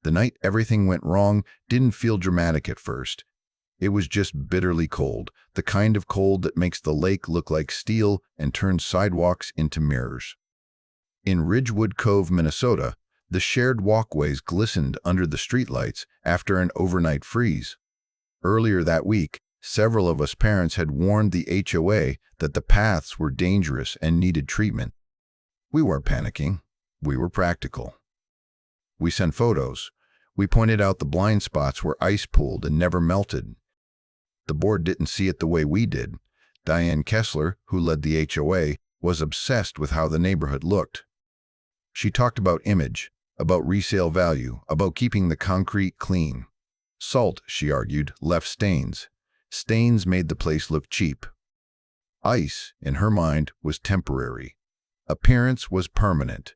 The night everything went wrong didn't feel dramatic at first. It was just bitterly cold, the kind of cold that makes the lake look like steel and turns sidewalks into mirrors. In Ridgewood Cove, Minnesota, the shared walkways glistened under the streetlights after an overnight freeze. Earlier that week, several of us parents had warned the HOA that the paths were dangerous and needed treatment. We weren't panicking. We were practical. We sent photos. We pointed out the blind spots where ice pooled and never melted. The board didn't see it the way we did. Diane Kessler, who led the HOA, was obsessed with how the neighborhood looked. She talked about image, about resale value, about keeping the concrete clean. Salt, she argued, left stains. Stains made the place look cheap. Ice, in her mind, was temporary. Appearance was permanent.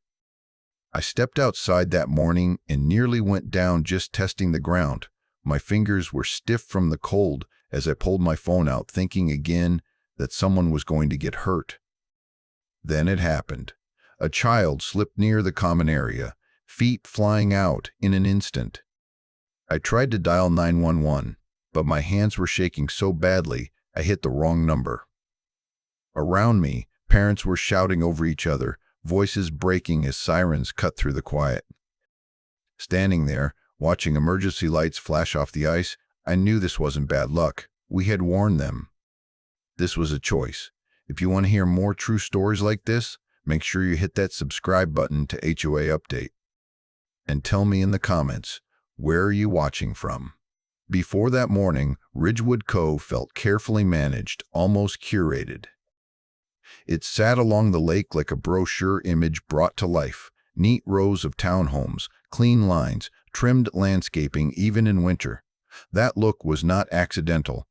I stepped outside that morning and nearly went down just testing the ground. My fingers were stiff from the cold as I pulled my phone out, thinking again that someone was going to get hurt. Then it happened. A child slipped near the common area, feet flying out in an instant. I tried to dial 911, but my hands were shaking so badly I hit the wrong number. Around me, parents were shouting over each other, voices breaking as sirens cut through the quiet. Standing there, watching emergency lights flash off the ice, I knew this wasn't bad luck. We had warned them. This was a choice. If you want to hear more true stories like this, make sure you hit that subscribe button to HOA Update. And tell me in the comments, where are you watching from? Before that morning, Ridgewood Cove felt carefully managed, almost curated. It sat along the lake like a brochure image brought to life. Neat rows of townhomes, clean lines, trimmed landscaping even in winter. That look was not accidental.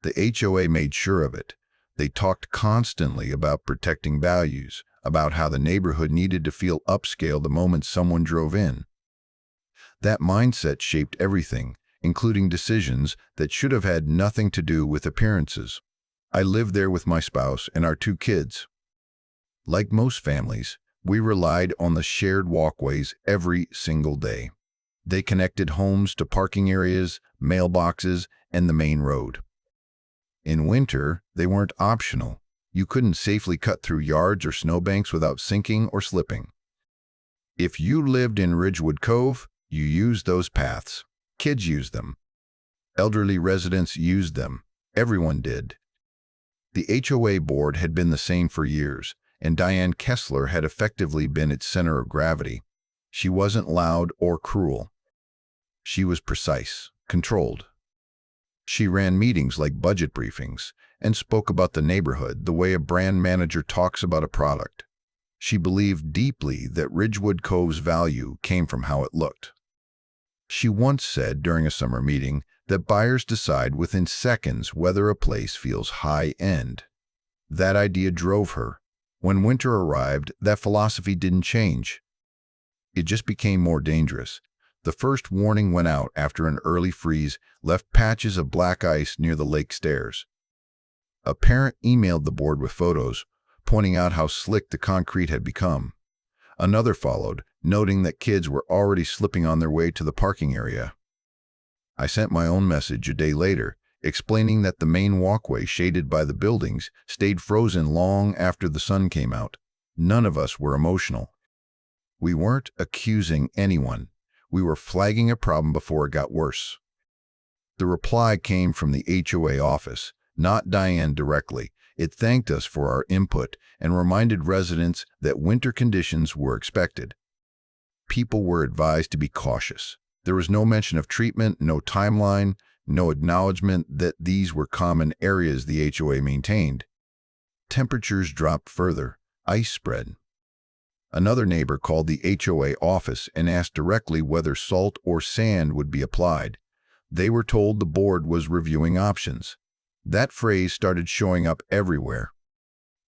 The HOA made sure of it. They talked constantly about protecting values, about how the neighborhood needed to feel upscale the moment someone drove in. That mindset shaped everything, including decisions that should have had nothing to do with appearances. I lived there with my spouse and our 2 kids. Like most families, we relied on the shared walkways every single day. They connected homes to parking areas, mailboxes, and the main road. In winter, they weren't optional. You couldn't safely cut through yards or snowbanks without sinking or slipping. If you lived in Ridgewood Cove, you used those paths. Kids used them. Elderly residents used them. Everyone did. The HOA board had been the same for years, and Diane Kessler had effectively been its center of gravity. She wasn't loud or cruel. She was precise, controlled. She ran meetings like budget briefings and spoke about the neighborhood the way a brand manager talks about a product. She believed deeply that Ridgewood Cove's value came from how it looked. She once said during a summer meeting that buyers decide within seconds whether a place feels high-end. That idea drove her. When winter arrived, that philosophy didn't change. It just became more dangerous. The first warning went out after an early freeze left patches of black ice near the lake stairs. A parent emailed the board with photos, pointing out how slick the concrete had become. Another followed, noting that kids were already slipping on their way to the parking area. I sent my own message a day later, explaining that the main walkway shaded by the buildings stayed frozen long after the sun came out. None of us were emotional. We weren't accusing anyone. We were flagging a problem before it got worse. The reply came from the HOA office, not Diane directly. It thanked us for our input and reminded residents that winter conditions were expected. People were advised to be cautious. There was no mention of treatment, no timeline, no acknowledgement that these were common areas the HOA maintained. Temperatures dropped further. Ice spread. Another neighbor called the HOA office and asked directly whether salt or sand would be applied. They were told the board was reviewing options. That phrase started showing up everywhere.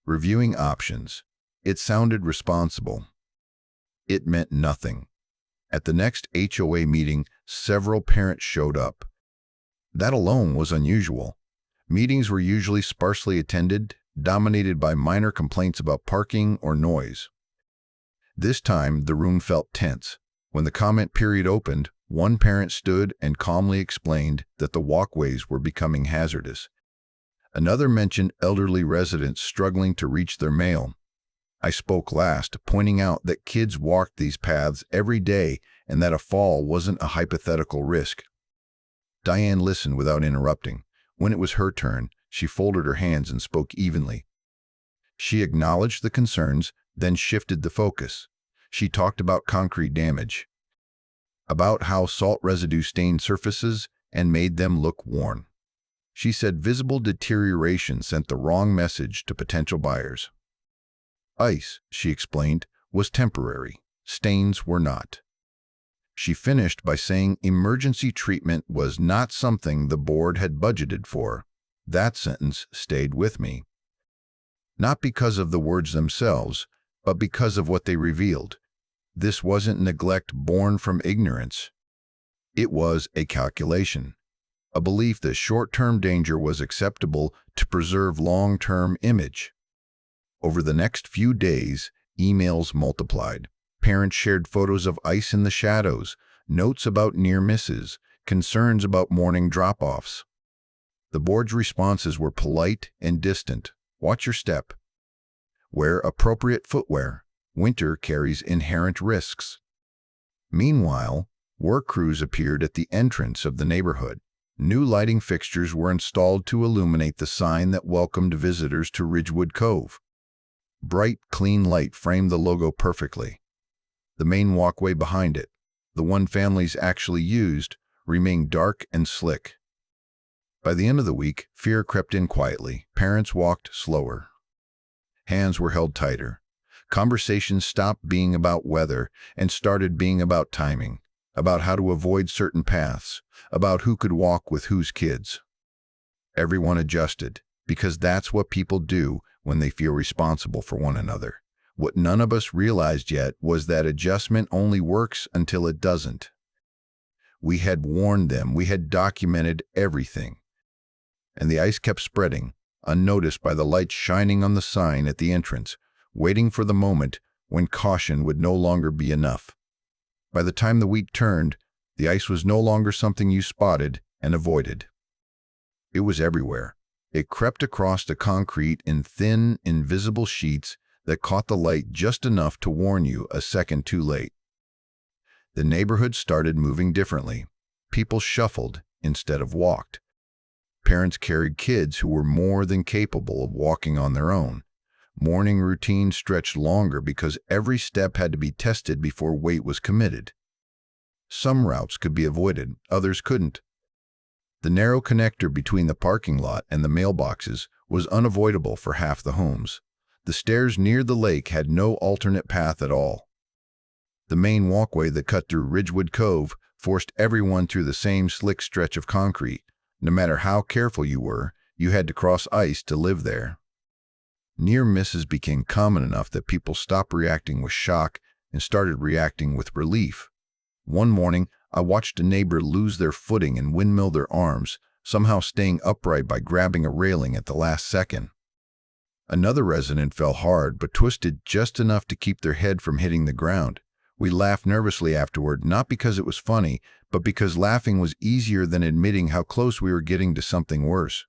Reviewing options. It sounded responsible. It meant nothing. At the next HOA meeting, several parents showed up. That alone was unusual. Meetings were usually sparsely attended, dominated by minor complaints about parking or noise. This time, the room felt tense. When the comment period opened, one parent stood and calmly explained that the walkways were becoming hazardous. Another mentioned elderly residents struggling to reach their mail. I spoke last, pointing out that kids walked these paths every day and that a fall wasn't a hypothetical risk. Diane listened without interrupting. When it was her turn, she folded her hands and spoke evenly. She acknowledged the concerns, then shifted the focus. She talked about concrete damage, about how salt residue stained surfaces and made them look worn. She said visible deterioration sent the wrong message to potential buyers. Ice, she explained, was temporary. Stains were not. She finished by saying emergency treatment was not something the board had budgeted for. That sentence stayed with me. Not because of the words themselves, but because of what they revealed. This wasn't neglect born from ignorance. It was a calculation, a belief that short-term danger was acceptable to preserve long-term image. Over the next few days, emails multiplied. Parents shared photos of ice in the shadows, notes about near misses, concerns about morning drop-offs. The board's responses were polite and distant. Watch your step. Wear appropriate footwear. Winter carries inherent risks. Meanwhile, work crews appeared at the entrance of the neighborhood. New lighting fixtures were installed to illuminate the sign that welcomed visitors to Ridgewood Cove. Bright, clean light framed the logo perfectly. The main walkway behind it, the one families actually used, remained dark and slick. By the end of the week, fear crept in quietly. Parents walked slower. Hands were held tighter. Conversations stopped being about weather and started being about timing, about how to avoid certain paths, about who could walk with whose kids. Everyone adjusted, because that's what people do when they feel responsible for one another. What none of us realized yet was that adjustment only works until it doesn't. We had warned them, we had documented everything. And the ice kept spreading, unnoticed by the lights shining on the sign at the entrance, waiting for the moment when caution would no longer be enough. By the time the week turned, the ice was no longer something you spotted and avoided. It was everywhere. It crept across the concrete in thin, invisible sheets that caught the light just enough to warn you a second too late. The neighborhood started moving differently. People shuffled instead of walked. Parents carried kids who were more than capable of walking on their own. Morning routines stretched longer because every step had to be tested before weight was committed. Some routes could be avoided, others couldn't. The narrow connector between the parking lot and the mailboxes was unavoidable for half the homes. The stairs near the lake had no alternate path at all. The main walkway that cut through Ridgewood Cove forced everyone through the same slick stretch of concrete. No matter how careful you were, you had to cross ice to live there. Near misses became common enough that people stopped reacting with shock and started reacting with relief. One morning, I watched a neighbor lose their footing and windmill their arms, somehow staying upright by grabbing a railing at the last second. Another resident fell hard but twisted just enough to keep their head from hitting the ground. We laughed nervously afterward, not because it was funny, but because laughing was easier than admitting how close we were getting to something worse.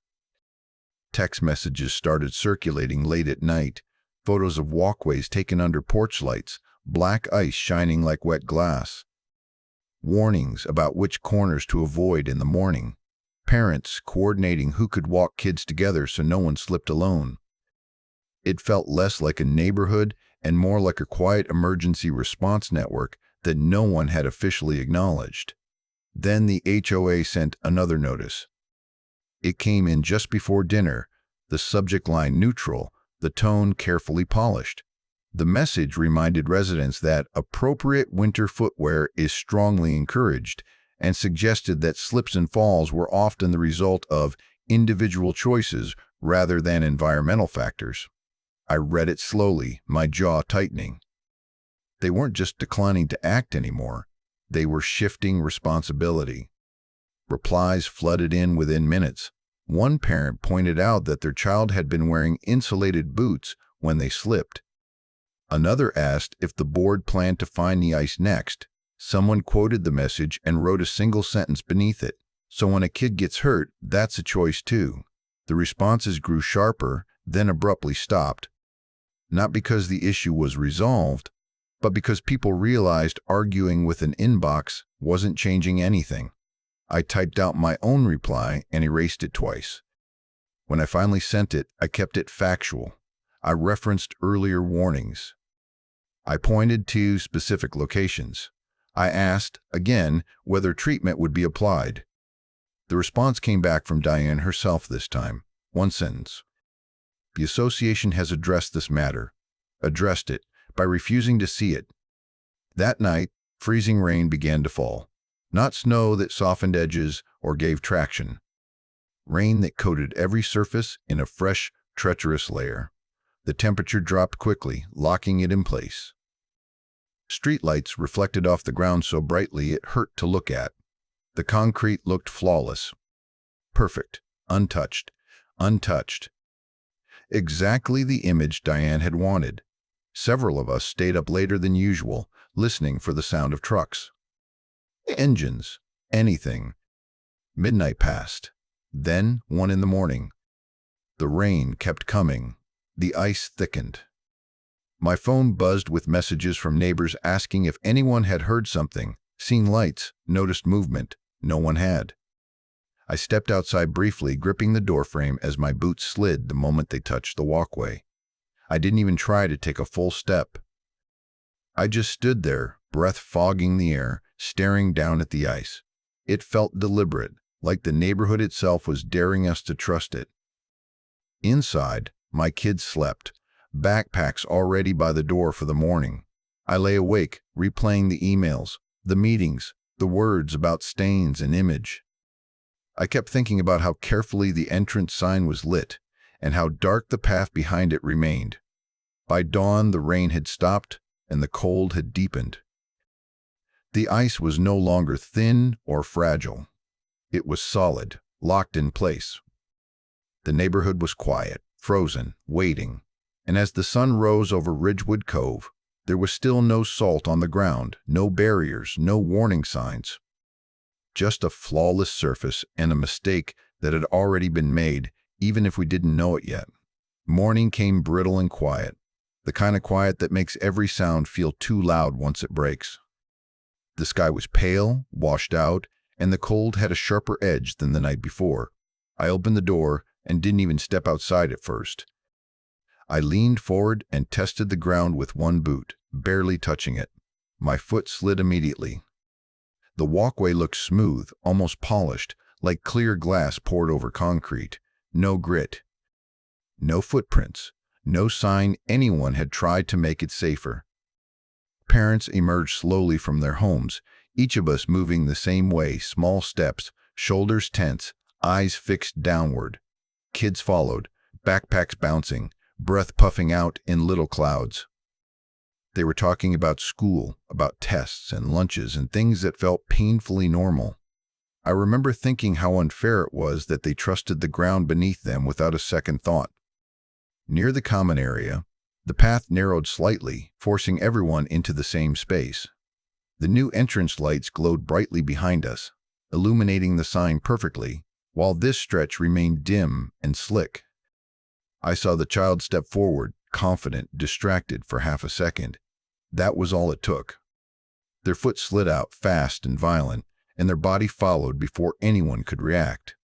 Text messages started circulating late at night, photos of walkways taken under porch lights, black ice shining like wet glass. Warnings about which corners to avoid in the morning. Parents coordinating who could walk kids together so no one slipped alone. It felt less like a neighborhood and more like a quiet emergency response network that no one had officially acknowledged. Then the HOA sent another notice. It came in just before dinner, the subject line neutral, the tone carefully polished. The message reminded residents that appropriate winter footwear is strongly encouraged and suggested that slips and falls were often the result of individual choices rather than environmental factors. I read it slowly, my jaw tightening. They weren't just declining to act anymore, they were shifting responsibility. Replies flooded in within minutes. One parent pointed out that their child had been wearing insulated boots when they slipped. Another asked if the board planned to find the ice next, Someone quoted the message and wrote a single sentence beneath it. So when a kid gets hurt, that's a choice too. The responses grew sharper, then abruptly stopped. Not because the issue was resolved, but because people realized arguing with an inbox wasn't changing anything. I typed out my own reply and erased it twice. When I finally sent it, I kept it factual. I referenced earlier warnings. I pointed to specific locations. I asked, again, whether treatment would be applied. The response came back from Diane herself this time. One sentence. The association has addressed this matter. Addressed it by refusing to see it. That night, freezing rain began to fall. Not snow that softened edges or gave traction. Rain that coated every surface in a fresh, treacherous layer. The temperature dropped quickly, locking it in place. Streetlights reflected off the ground so brightly it hurt to look at. The concrete looked flawless. Perfect. Untouched. Untouched. Exactly the image Diane had wanted. Several of us stayed up later than usual, listening for the sound of trucks. Engines. Anything. Midnight passed. Then 1 in the morning. The rain kept coming. The ice thickened. My phone buzzed with messages from neighbors asking if anyone had heard something, seen lights, noticed movement. No one had. I stepped outside briefly, gripping the doorframe as my boots slid the moment they touched the walkway. I didn't even try to take a full step. I just stood there, breath fogging the air, staring down at the ice. It felt deliberate, like the neighborhood itself was daring us to trust it. Inside, my kids slept, backpacks already by the door for the morning. I lay awake, replaying the emails, the meetings, the words about stains and image. I kept thinking about how carefully the entrance sign was lit and how dark the path behind it remained. By dawn, the rain had stopped and the cold had deepened. The ice was no longer thin or fragile. It was solid, locked in place. The neighborhood was quiet, frozen, waiting, and as the sun rose over Ridgewood Cove, there was still no salt on the ground, no barriers, no warning signs. Just a flawless surface and a mistake that had already been made, even if we didn't know it yet. Morning came brittle and quiet, the kind of quiet that makes every sound feel too loud once it breaks. The sky was pale, washed out, and the cold had a sharper edge than the night before. I opened the door and didn't even step outside at first. I leaned forward and tested the ground with one boot, barely touching it. My foot slid immediately. The walkway looked smooth, almost polished, like clear glass poured over concrete. No grit. No footprints. No sign anyone had tried to make it safer. Parents emerged slowly from their homes, each of us moving the same way, small steps, shoulders tense, eyes fixed downward. Kids followed, backpacks bouncing, breath puffing out in little clouds. They were talking about school, about tests and lunches and things that felt painfully normal. I remember thinking how unfair it was that they trusted the ground beneath them without a second thought. Near the common area, the path narrowed slightly, forcing everyone into the same space. The new entrance lights glowed brightly behind us, illuminating the sign perfectly, while this stretch remained dim and slick. I saw the child step forward, confident, distracted for half a second. That was all it took. Their foot slid out, fast and violent, and their body followed before anyone could react.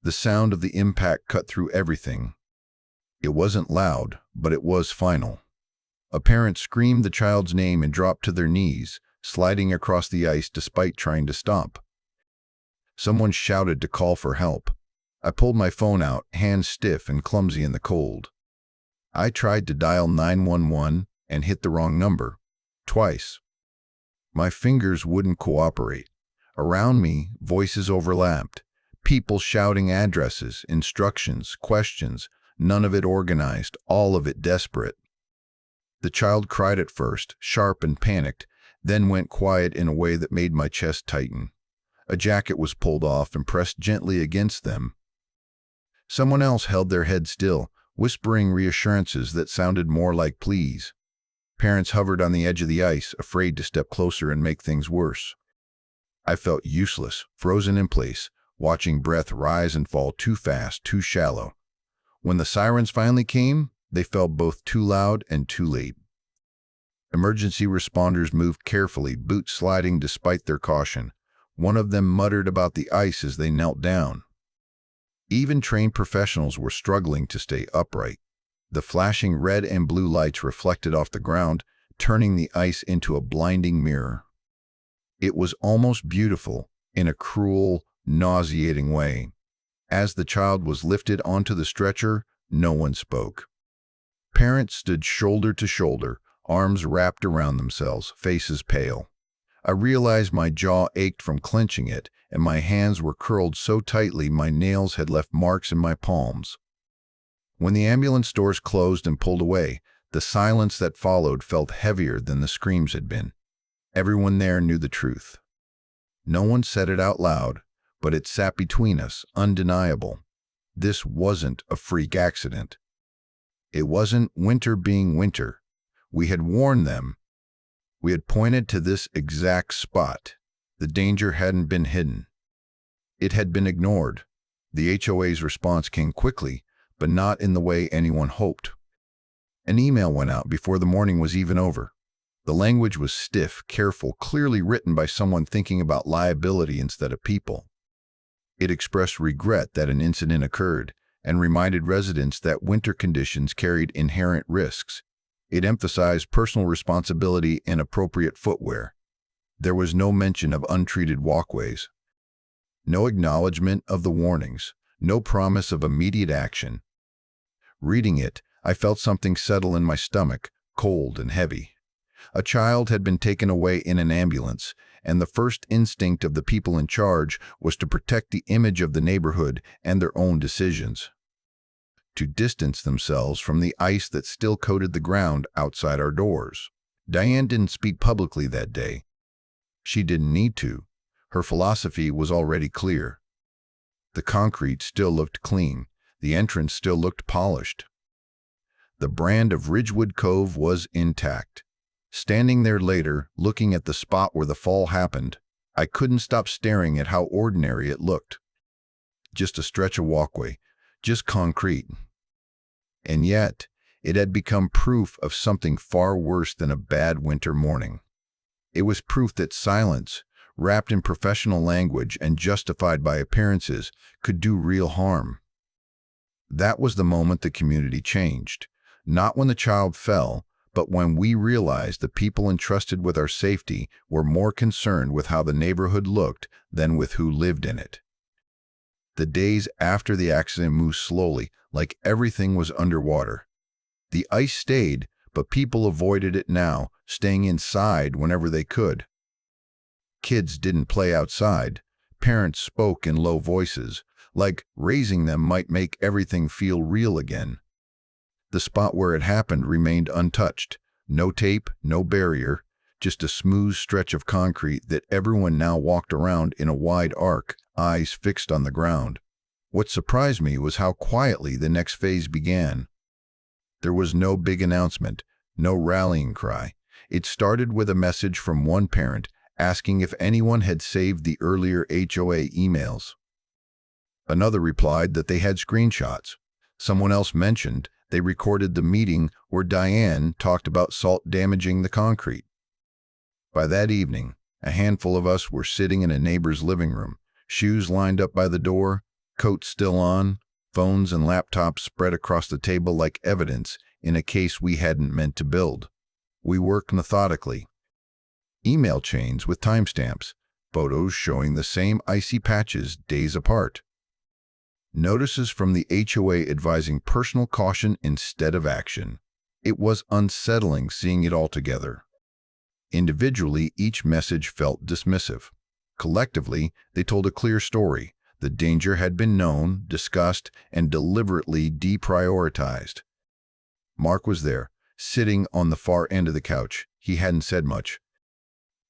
The sound of the impact cut through everything. It wasn't loud, but it was final. A parent screamed the child's name and dropped to their knees, sliding across the ice despite trying to stop. Someone shouted to call for help. I pulled my phone out, hands stiff and clumsy in the cold. I tried to dial 911 and hit the wrong number. Twice. My fingers wouldn't cooperate. Around me, voices overlapped. People shouting addresses, instructions, questions, none of it organized, all of it desperate. The child cried at first, sharp and panicked, then went quiet in a way that made my chest tighten. A jacket was pulled off and pressed gently against them. Someone else held their head still, whispering reassurances that sounded more like pleas. Parents hovered on the edge of the ice, afraid to step closer and make things worse. I felt useless, frozen in place, watching breath rise and fall too fast, too shallow. When the sirens finally came, they felt both too loud and too late. Emergency responders moved carefully, boots sliding despite their caution. One of them muttered about the ice as they knelt down. Even trained professionals were struggling to stay upright. The flashing red and blue lights reflected off the ground, turning the ice into a blinding mirror. It was almost beautiful, in a cruel, nauseating way. As the child was lifted onto the stretcher, no one spoke. Parents stood shoulder to shoulder, arms wrapped around themselves, faces pale. I realized my jaw ached from clenching it, and my hands were curled so tightly my nails had left marks in my palms. When the ambulance doors closed and pulled away, the silence that followed felt heavier than the screams had been. Everyone there knew the truth. No one said it out loud, but it sat between us, undeniable. This wasn't a freak accident. It wasn't winter being winter. We had warned them. We had pointed to this exact spot. The danger hadn't been hidden. It had been ignored. The HOA's response came quickly, but not in the way anyone hoped. An email went out before the morning was even over. The language was stiff, careful, clearly written by someone thinking about liability instead of people. It expressed regret that an incident occurred and reminded residents that winter conditions carried inherent risks. It emphasized personal responsibility and appropriate footwear. There was no mention of untreated walkways, no acknowledgement of the warnings, no promise of immediate action. Reading it, I felt something settle in my stomach, cold and heavy. A child had been taken away in an ambulance, and the first instinct of the people in charge was to protect the image of the neighborhood and their own decisions, to distance themselves from the ice that still coated the ground outside our doors. Diane didn't speak publicly that day. She didn't need to. Her philosophy was already clear. The concrete still looked clean. The entrance still looked polished. The brand of Ridgewood Cove was intact. Standing there later, looking at the spot where the fall happened, I couldn't stop staring at how ordinary it looked. Just a stretch of walkway, just concrete. And yet, it had become proof of something far worse than a bad winter morning. It was proof that silence, wrapped in professional language and justified by appearances, could do real harm. That was the moment the community changed. Not when the child fell, but when we realized the people entrusted with our safety were more concerned with how the neighborhood looked than with who lived in it. The days after the accident moved slowly, like everything was underwater. The ice stayed, but people avoided it now, staying inside whenever they could. Kids didn't play outside. Parents spoke in low voices, like raising them might make everything feel real again. The spot where it happened remained untouched. No tape, no barrier, just a smooth stretch of concrete that everyone now walked around in a wide arc, eyes fixed on the ground. What surprised me was how quietly the next phase began. There was no big announcement, no rallying cry. It started with a message from one parent asking if anyone had saved the earlier HOA emails. Another replied that they had screenshots. Someone else mentioned they recorded the meeting where Diane talked about salt damaging the concrete. By that evening, a handful of us were sitting in a neighbor's living room, shoes lined up by the door, coats still on, phones and laptops spread across the table like evidence in a case we hadn't meant to build. We worked methodically. Email chains with timestamps, photos showing the same icy patches days apart. Notices from the HOA advising personal caution instead of action. It was unsettling seeing it all together. Individually, each message felt dismissive. Collectively, they told a clear story. The danger had been known, discussed, and deliberately deprioritized. Mark was there, sitting on the far end of the couch. He hadn't said much.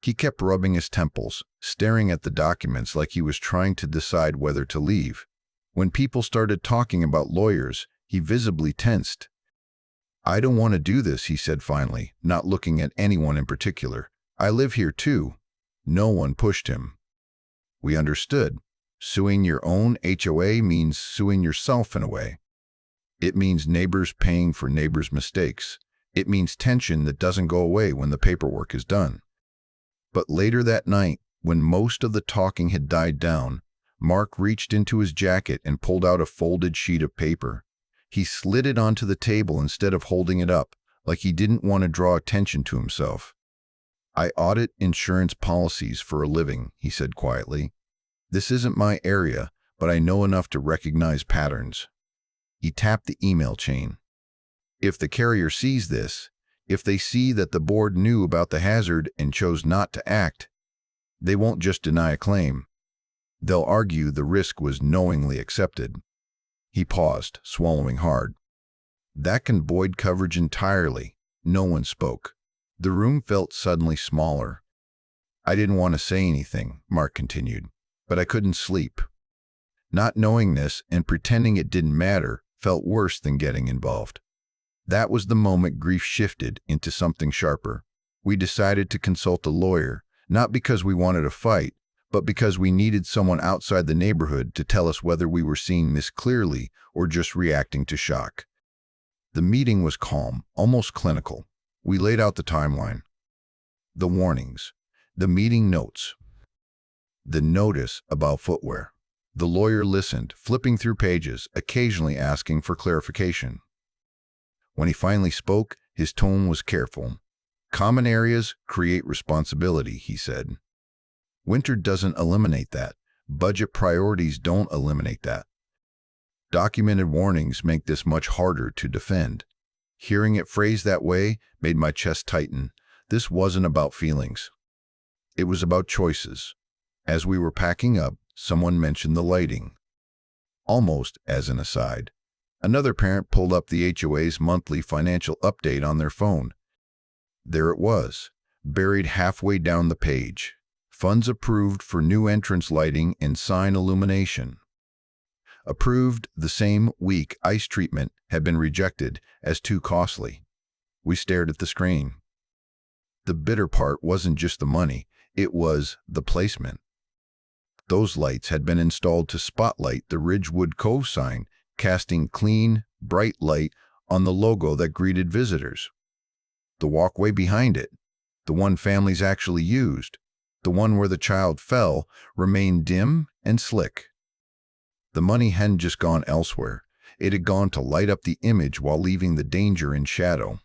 He kept rubbing his temples, staring at the documents like he was trying to decide whether to leave. When people started talking about lawyers, he visibly tensed. "I don't want to do this," he said finally, not looking at anyone in particular. "I live here too." No one pushed him. We understood. Suing your own HOA means suing yourself in a way. It means neighbors paying for neighbors' mistakes. It means tension that doesn't go away when the paperwork is done. But later that night, when most of the talking had died down, Mark reached into his jacket and pulled out a folded sheet of paper. He slid it onto the table instead of holding it up, like he didn't want to draw attention to himself. "I audit insurance policies for a living," he said quietly. "This isn't my area, but I know enough to recognize patterns." He tapped the email chain. "If the carrier sees this, if they see that the board knew about the hazard and chose not to act, they won't just deny a claim. They'll argue the risk was knowingly accepted." He paused, swallowing hard. "That can void coverage entirely." No one spoke. The room felt suddenly smaller. "I didn't want to say anything," Mark continued, "but I couldn't sleep. Not knowing this and pretending it didn't matter felt worse than getting involved." That was the moment grief shifted into something sharper. We decided to consult a lawyer, not because we wanted a fight, but because we needed someone outside the neighborhood to tell us whether we were seeing this clearly or just reacting to shock. The meeting was calm, almost clinical. We laid out the timeline, the warnings, the meeting notes, the notice about footwear. The lawyer listened, flipping through pages, occasionally asking for clarification. When he finally spoke, his tone was careful. "Common areas create responsibility," he said. "Winter doesn't eliminate that. Budget priorities don't eliminate that. Documented warnings make this much harder to defend." Hearing it phrased that way made my chest tighten. This wasn't about feelings. It was about choices. As we were packing up, someone mentioned the lighting. Almost as an aside, another parent pulled up the HOA's monthly financial update on their phone. There it was, buried halfway down the page. Funds approved for new entrance lighting and sign illumination. Approved the same week ice treatment had been rejected as too costly. We stared at the screen. The bitter part wasn't just the money, it was the placement. Those lights had been installed to spotlight the Ridgewood Cove sign, casting clean, bright light on the logo that greeted visitors. The walkway behind it, the one families actually used, the one where the child fell, remained dim and slick. The money hadn't just gone elsewhere. It had gone to light up the image while leaving the danger in shadow.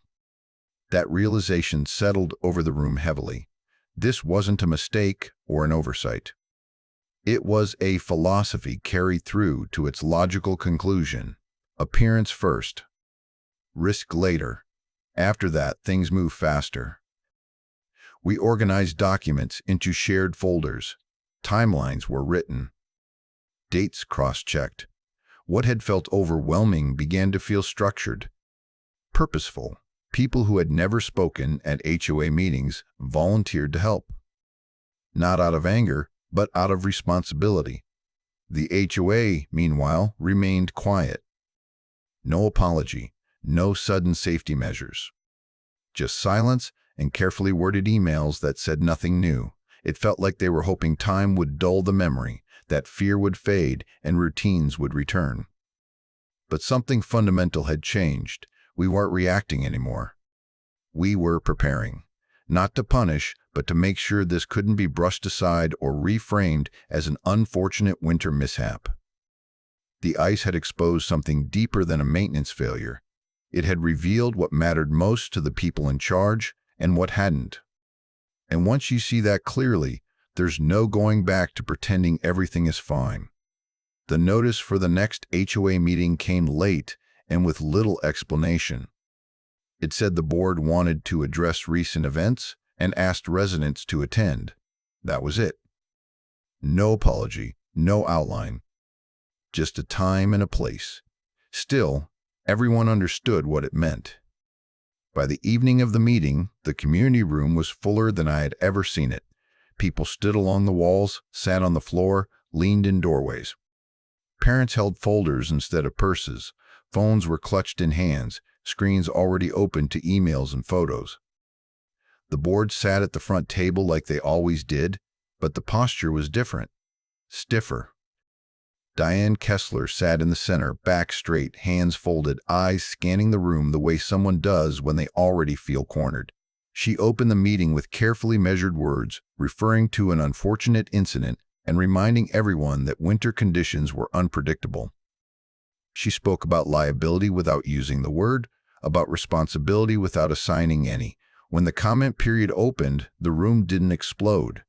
That realization settled over the room heavily. This wasn't a mistake or an oversight. It was a philosophy carried through to its logical conclusion. Appearance first, risk later. After that, things move faster. We organized documents into shared folders. Timelines were written. Dates cross-checked. What had felt overwhelming began to feel structured, purposeful. People who had never spoken at HOA meetings volunteered to help. Not out of anger, but out of responsibility. The HOA, meanwhile, remained quiet. No apology, no sudden safety measures. Just silence and carefully worded emails that said nothing new. It felt like they were hoping time would dull the memory, that fear would fade and routines would return. But something fundamental had changed. We weren't reacting anymore. We were preparing, not to punish, but to make sure this couldn't be brushed aside or reframed as an unfortunate winter mishap. The ice had exposed something deeper than a maintenance failure. It had revealed what mattered most to the people in charge and what hadn't. And once you see that clearly, there's no going back to pretending everything is fine. The notice for the next HOA meeting came late and with little explanation. It said the board wanted to address recent events and asked residents to attend. That was it. No apology, no outline. Just a time and a place. Still, everyone understood what it meant. By the evening of the meeting, the community room was fuller than I had ever seen it. People stood along the walls, sat on the floor, leaned in doorways. Parents held folders instead of purses. Phones were clutched in hands. screens already open to emails and photos. The board sat at the front table like they always did, but the posture was different, stiffer. Diane Kessler sat in the center, back straight, hands folded, eyes scanning the room the way someone does when they already feel cornered. She opened the meeting with carefully measured words, referring to an unfortunate incident and reminding everyone that winter conditions were unpredictable. She spoke about liability without using the word, about responsibility without assigning any. When the comment period opened, the room didn't explode.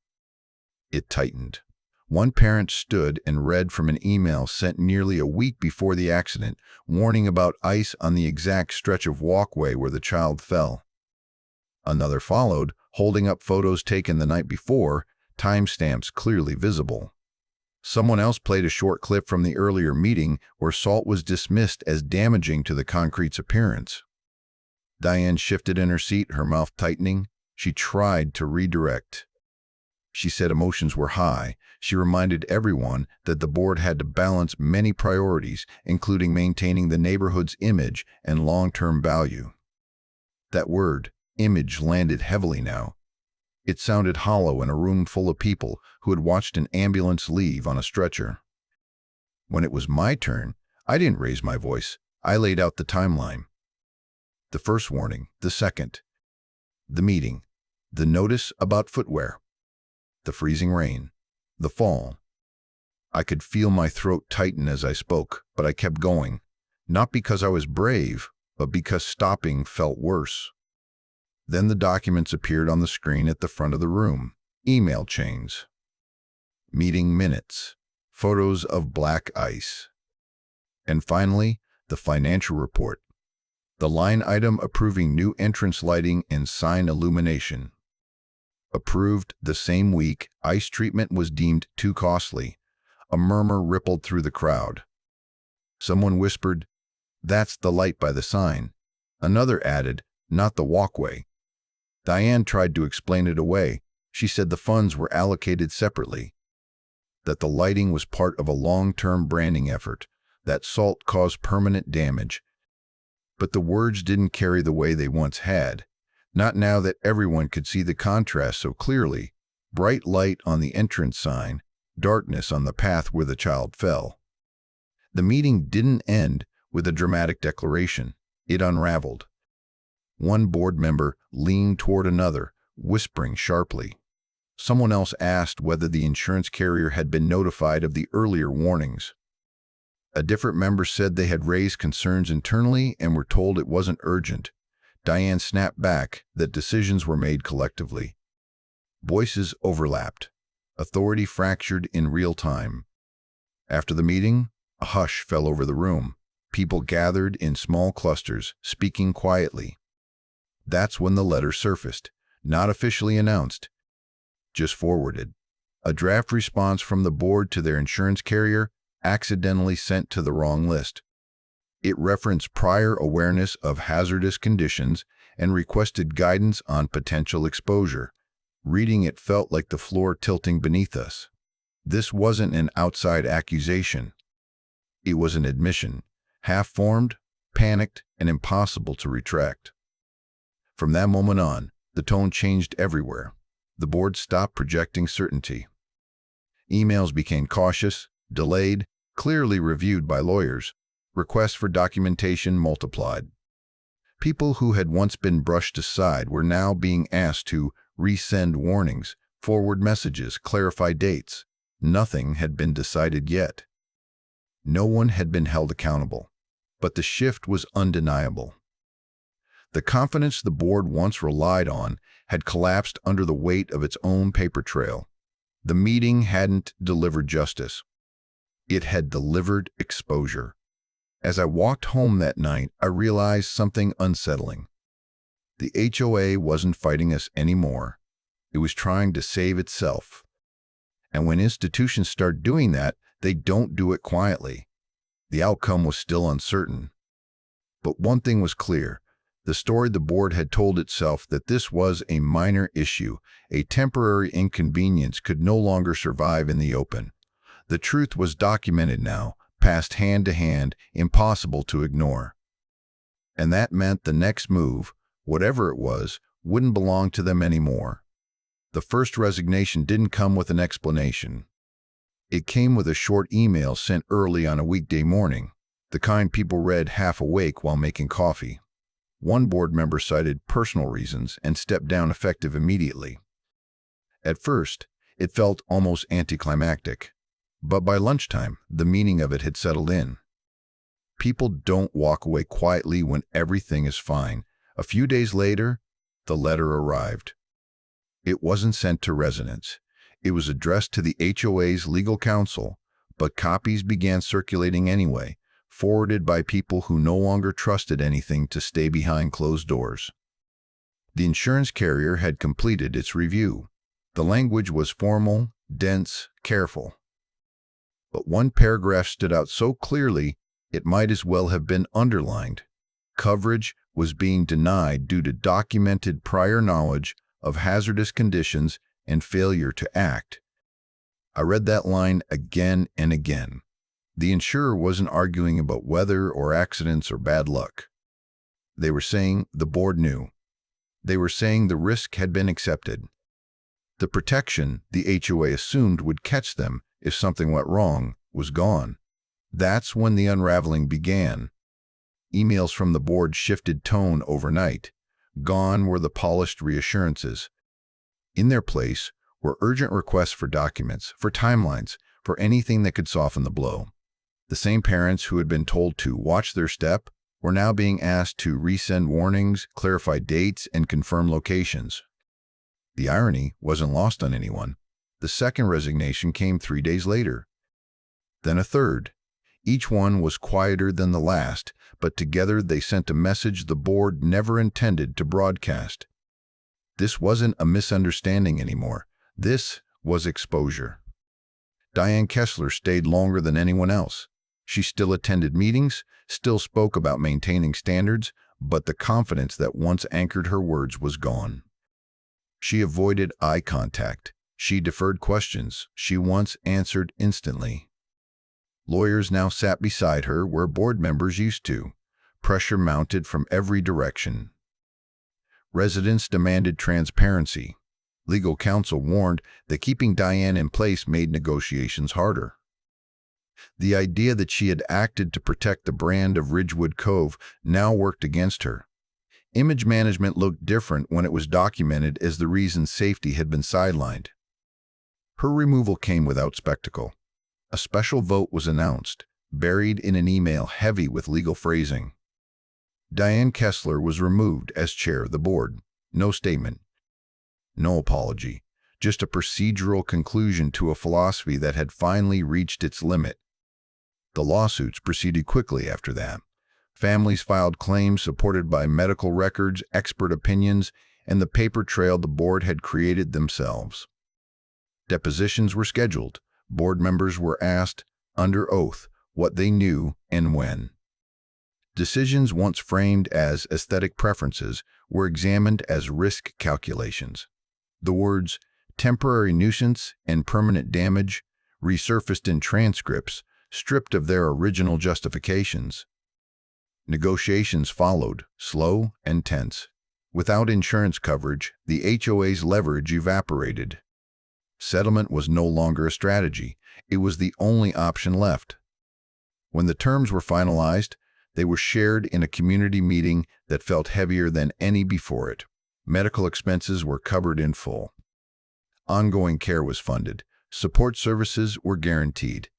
It tightened. One parent stood and read from an email sent nearly a week before the accident, warning about ice on the exact stretch of walkway where the child fell. Another followed, holding up photos taken the night before, timestamps clearly visible. Someone else played a short clip from the earlier meeting where salt was dismissed as damaging to the concrete's appearance. Diane shifted in her seat, her mouth tightening. She tried to redirect. She said emotions were high. She reminded everyone that the board had to balance many priorities, including maintaining the neighborhood's image and long-term value. That word, image, landed heavily now. It sounded hollow in a room full of people who had watched an ambulance leave on a stretcher. When it was my turn, I didn't raise my voice. I laid out the timeline. The first warning, the second, the meeting, the notice about footwear, the freezing rain, the fall. I could feel my throat tighten as I spoke, but I kept going, not because I was brave, but because stopping felt worse. Then the documents appeared on the screen at the front of the room. Email chains, meeting minutes, photos of black ice. And finally, the financial report. The line item approving new entrance lighting and sign illumination. Approved the same week, ice treatment was deemed too costly. A murmur rippled through the crowd. Someone whispered, "That's the light by the sign." Another added, "Not the walkway." Diane tried to explain it away. She said the funds were allocated separately, that the lighting was part of a long-term branding effort, that salt caused permanent damage. But the words didn't carry the way they once had. Not now that everyone could see the contrast so clearly. Bright light on the entrance sign, darkness on the path where the child fell. The meeting didn't end with a dramatic declaration. It unraveled. One board member leaned toward another, whispering sharply. Someone else asked whether the insurance carrier had been notified of the earlier warnings. A different member said they had raised concerns internally and were told it wasn't urgent. Diane snapped back that decisions were made collectively. Voices overlapped. Authority fractured in real time. After the meeting, a hush fell over the room. People gathered in small clusters, speaking quietly. That's when the letter surfaced, not officially announced, just forwarded. A draft response from the board to their insurance carrier, accidentally sent to the wrong list. It referenced prior awareness of hazardous conditions and requested guidance on potential exposure. Reading it felt like the floor tilting beneath us. This wasn't an outside accusation. It was an admission, half-formed, panicked, and impossible to retract. From that moment on, the tone changed everywhere. The board stopped projecting certainty. Emails became cautious, delayed, clearly reviewed by lawyers. Requests for documentation multiplied. People who had once been brushed aside were now being asked to resend warnings, forward messages, clarify dates. Nothing had been decided yet. No one had been held accountable. But the shift was undeniable. The confidence the board once relied on had collapsed under the weight of its own paper trail. The meeting hadn't delivered justice. It had delivered exposure. As I walked home that night, I realized something unsettling. The HOA wasn't fighting us anymore. It was trying to save itself. And when institutions start doing that, they don't do it quietly. The outcome was still uncertain. But one thing was clear. The story the board had told itself that this was a minor issue, a temporary inconvenience, could no longer survive in the open. The truth was documented now, passed hand to hand, impossible to ignore. And that meant the next move, whatever it was, wouldn't belong to them anymore. The first resignation didn't come with an explanation. It came with a short email sent early on a weekday morning, the kind people read half awake while making coffee. One board member cited personal reasons and stepped down effective immediately. At first, it felt almost anticlimactic, but by lunchtime, the meaning of it had settled in. People don't walk away quietly when everything is fine. A few days later, the letter arrived. It wasn't sent to residents. It was addressed to the HOA's legal counsel, but copies began circulating anyway, forwarded by people who no longer trusted anything to stay behind closed doors. The insurance carrier had completed its review. The language was formal, dense, careful. But one paragraph stood out so clearly it might as well have been underlined. Coverage was being denied due to documented prior knowledge of hazardous conditions and failure to act. I read that line again and again. The insurer wasn't arguing about weather or accidents or bad luck. They were saying the board knew. They were saying the risk had been accepted. The protection the HOA assumed would catch them if something went wrong was gone. That's when the unraveling began. Emails from the board shifted tone overnight. Gone were the polished reassurances. In their place were urgent requests for documents, for timelines, for anything that could soften the blow. The same parents who had been told to watch their step were now being asked to resend warnings, clarify dates, and confirm locations. The irony wasn't lost on anyone. The second resignation came 3 days later. Then a third. Each one was quieter than the last, but together they sent a message the board never intended to broadcast. This wasn't a misunderstanding anymore. This was exposure. Diane Kessler stayed longer than anyone else. She still attended meetings, still spoke about maintaining standards, but the confidence that once anchored her words was gone. She avoided eye contact. She deferred questions she once answered instantly. Lawyers now sat beside her where board members used to. Pressure mounted from every direction. Residents demanded transparency. Legal counsel warned that keeping Diane in place made negotiations harder. The idea that she had acted to protect the brand of Ridgewood Cove now worked against her. Image management looked different when it was documented as the reason safety had been sidelined. Her removal came without spectacle. A special vote was announced, buried in an email heavy with legal phrasing. Diane Kessler was removed as chair of the board. No statement. No apology. Just a procedural conclusion to a philosophy that had finally reached its limit. The lawsuits proceeded quickly after that. Families filed claims supported by medical records, expert opinions, and the paper trail the board had created themselves. Depositions were scheduled. Board members were asked, under oath, what they knew and when. Decisions once framed as aesthetic preferences were examined as risk calculations. The words temporary nuisance and permanent damage resurfaced in transcripts, stripped of their original justifications. Negotiations followed, slow and tense. Without insurance coverage, the HOA's leverage evaporated. Settlement was no longer a strategy. It was the only option left. When the terms were finalized, they were shared in a community meeting that felt heavier than any before it. Medical expenses were covered in full. Ongoing care was funded. Support services were guaranteed.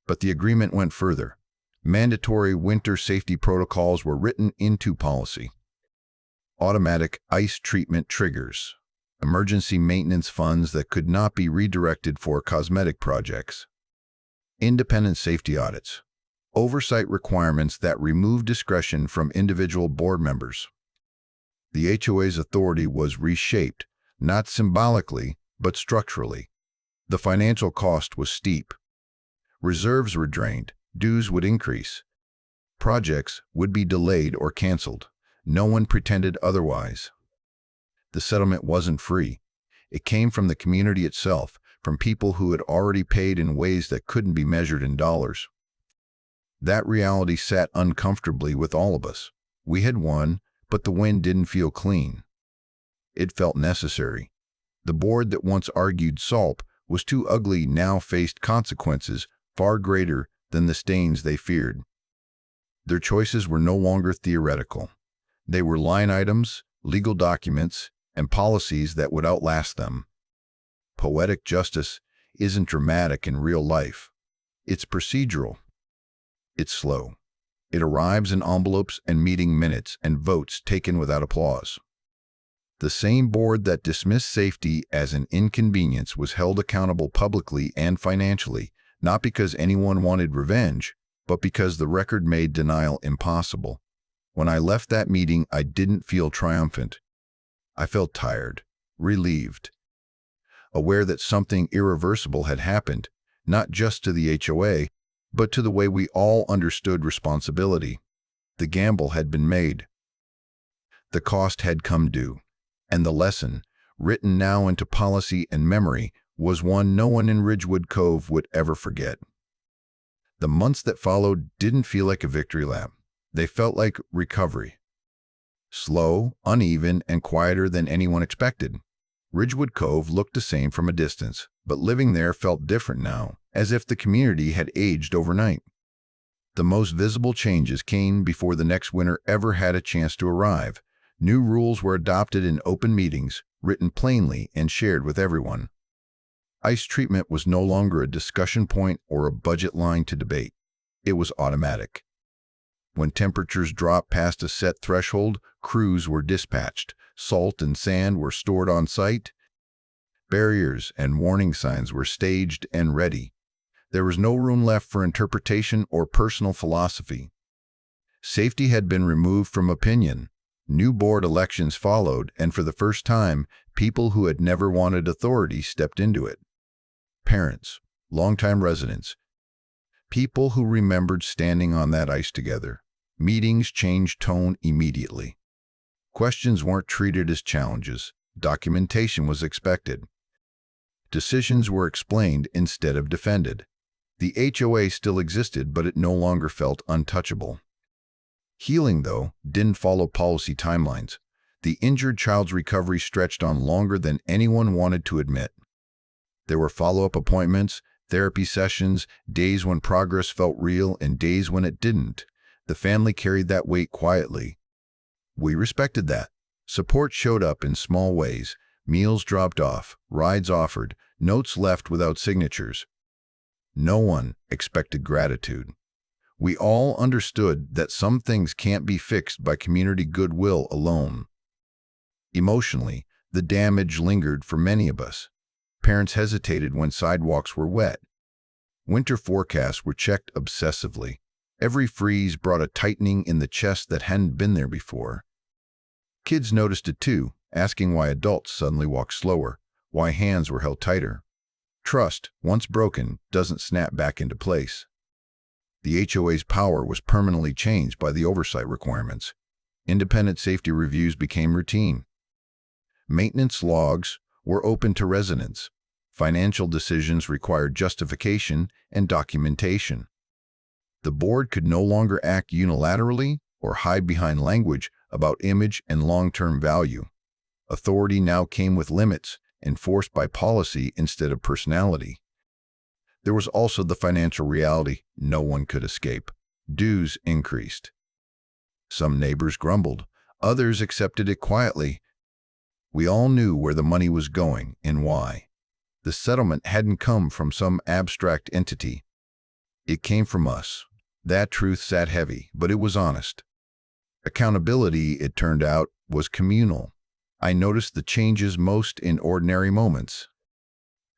But the agreement went further. Mandatory winter safety protocols were written into policy. Automatic ice treatment triggers. Emergency maintenance funds that could not be redirected for cosmetic projects. Independent safety audits. Oversight requirements that remove discretion from individual board members. The HOA's authority was reshaped, not symbolically, but structurally. The financial cost was steep. Reserves were drained. Dues would increase. Projects would be delayed or canceled. No one pretended otherwise. The settlement wasn't free. It came from the community itself, from people who had already paid in ways that couldn't be measured in dollars. That reality sat uncomfortably with all of us. We had won, but the win didn't feel clean. It felt necessary. The board that once argued SALP was too ugly, now faced consequences far greater than the stains they feared. Their choices were no longer theoretical. They were line items, legal documents, and policies that would outlast them. Poetic justice isn't dramatic in real life. It's procedural. It's slow. It arrives in envelopes and meeting minutes and votes taken without applause. The same board that dismissed safety as an inconvenience was held accountable publicly and financially, not because anyone wanted revenge, but because the record made denial impossible. When I left that meeting, I didn't feel triumphant. I felt tired, relieved, aware that something irreversible had happened, not just to the HOA, but to the way we all understood responsibility. The gamble had been made. The cost had come due. And the lesson, written now into policy and memory, was one no one in Ridgewood Cove would ever forget. The months that followed didn't feel like a victory lap. They felt like recovery. Slow, uneven, and quieter than anyone expected. Ridgewood Cove looked the same from a distance, but living there felt different now, as if the community had aged overnight. The most visible changes came before the next winter ever had a chance to arrive. New rules were adopted in open meetings, written plainly and shared with everyone. Ice treatment was no longer a discussion point or a budget line to debate. It was automatic. When temperatures dropped past a set threshold, crews were dispatched. Salt and sand were stored on site. Barriers and warning signs were staged and ready. There was no room left for interpretation or personal philosophy. Safety had been removed from opinion. New board elections followed, and for the first time, people who had never wanted authority stepped into it. Parents, longtime residents, people who remembered standing on that ice together. Meetings changed tone immediately. Questions weren't treated as challenges. Documentation was expected. Decisions were explained instead of defended. The HOA still existed, but it no longer felt untouchable. Healing, though, didn't follow policy timelines. The injured child's recovery stretched on longer than anyone wanted to admit. There were follow-up appointments, therapy sessions, days when progress felt real and days when it didn't. The family carried that weight quietly. We respected that. Support showed up in small ways. Meals dropped off, rides offered, notes left without signatures. No one expected gratitude. We all understood that some things can't be fixed by community goodwill alone. Emotionally, the damage lingered for many of us. Parents hesitated when sidewalks were wet. Winter forecasts were checked obsessively. Every freeze brought a tightening in the chest that hadn't been there before. Kids noticed it too, asking why adults suddenly walked slower, why hands were held tighter. Trust, once broken, doesn't snap back into place. The HOA's power was permanently changed by the oversight requirements. Independent safety reviews became routine. Maintenance logs were open to residents. Financial decisions required justification and documentation. The board could no longer act unilaterally or hide behind language about image and long-term value. Authority now came with limits, enforced by policy instead of personality. There was also the financial reality no one could escape. Dues increased. Some neighbors grumbled. Others accepted it quietly. We all knew where the money was going and why. The settlement hadn't come from some abstract entity. It came from us. That truth sat heavy, but it was honest. Accountability, it turned out, was communal. I noticed the changes most in ordinary moments.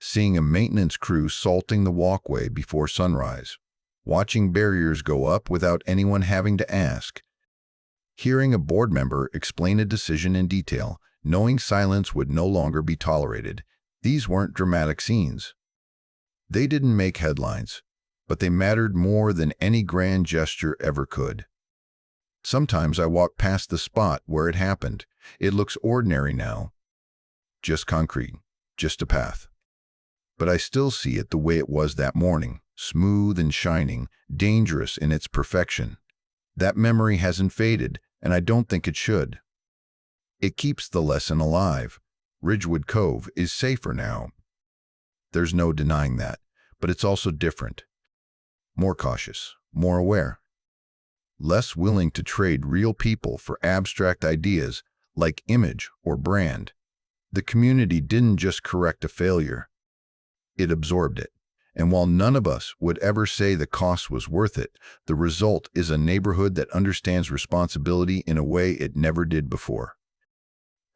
Seeing a maintenance crew salting the walkway before sunrise, watching barriers go up without anyone having to ask, hearing a board member explain a decision in detail, knowing silence would no longer be tolerated. These weren't dramatic scenes. They didn't make headlines, but they mattered more than any grand gesture ever could. Sometimes I walk past the spot where it happened. It looks ordinary now. Just concrete, just a path. But I still see it the way it was that morning, smooth and shining, dangerous in its perfection. That memory hasn't faded, and I don't think it should. It keeps the lesson alive. Ridgewood Cove is safer now. There's no denying that, but it's also different. More cautious, more aware. Less willing to trade real people for abstract ideas like image or brand. The community didn't just correct a failure, it absorbed it. And while none of us would ever say the cost was worth it, the result is a neighborhood that understands responsibility in a way it never did before.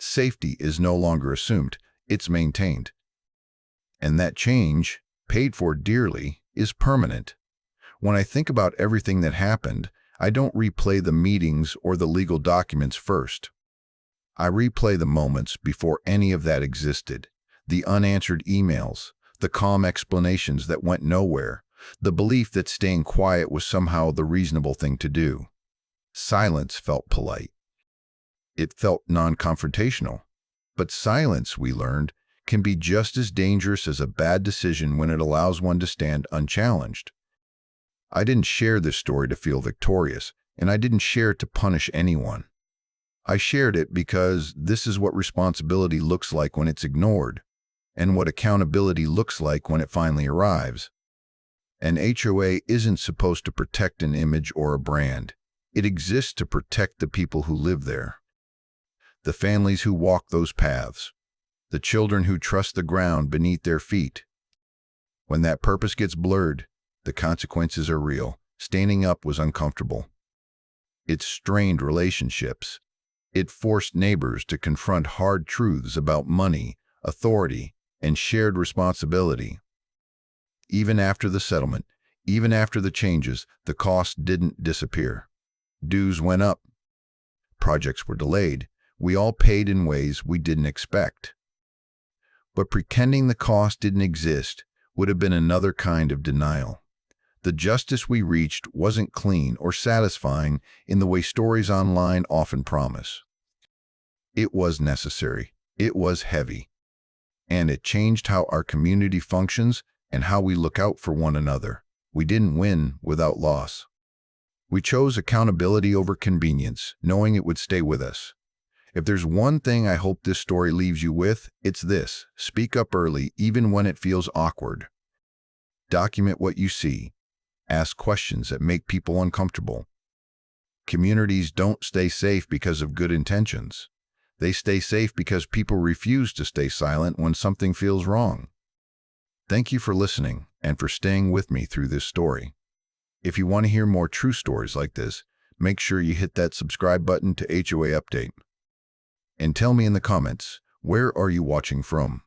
Safety is no longer assumed, it's maintained. And that change, paid for dearly, is permanent. When I think about everything that happened, I don't replay the meetings or the legal documents first. I replay the moments before any of that existed. The unanswered emails, the calm explanations that went nowhere, the belief that staying quiet was somehow the reasonable thing to do. Silence felt polite. It felt non-confrontational. But silence, we learned, can be just as dangerous as a bad decision when it allows one to stand unchallenged. I didn't share this story to feel victorious, and I didn't share it to punish anyone. I shared it because this is what responsibility looks like when it's ignored, and what accountability looks like when it finally arrives. An HOA isn't supposed to protect an image or a brand. It exists to protect the people who live there. The families who walk those paths. The children who trust the ground beneath their feet. When that purpose gets blurred, the consequences are real. Standing up was uncomfortable. It strained relationships. It forced neighbors to confront hard truths about money, authority, and shared responsibility. Even after the settlement, even after the changes, the cost didn't disappear. Dues went up. Projects were delayed. We all paid in ways we didn't expect. But pretending the cost didn't exist would have been another kind of denial. The justice we reached wasn't clean or satisfying in the way stories online often promise. It was necessary. It was heavy. And it changed how our community functions and how we look out for one another. We didn't win without loss. We chose accountability over convenience, knowing it would stay with us. If there's one thing I hope this story leaves you with, it's this: speak up early, even when it feels awkward. Document what you see. Ask questions that make people uncomfortable. Communities don't stay safe because of good intentions. They stay safe because people refuse to stay silent when something feels wrong. Thank you for listening and for staying with me through this story. If you want to hear more true stories like this, make sure you hit that subscribe button to HOA Update. And tell me in the comments, where are you watching from?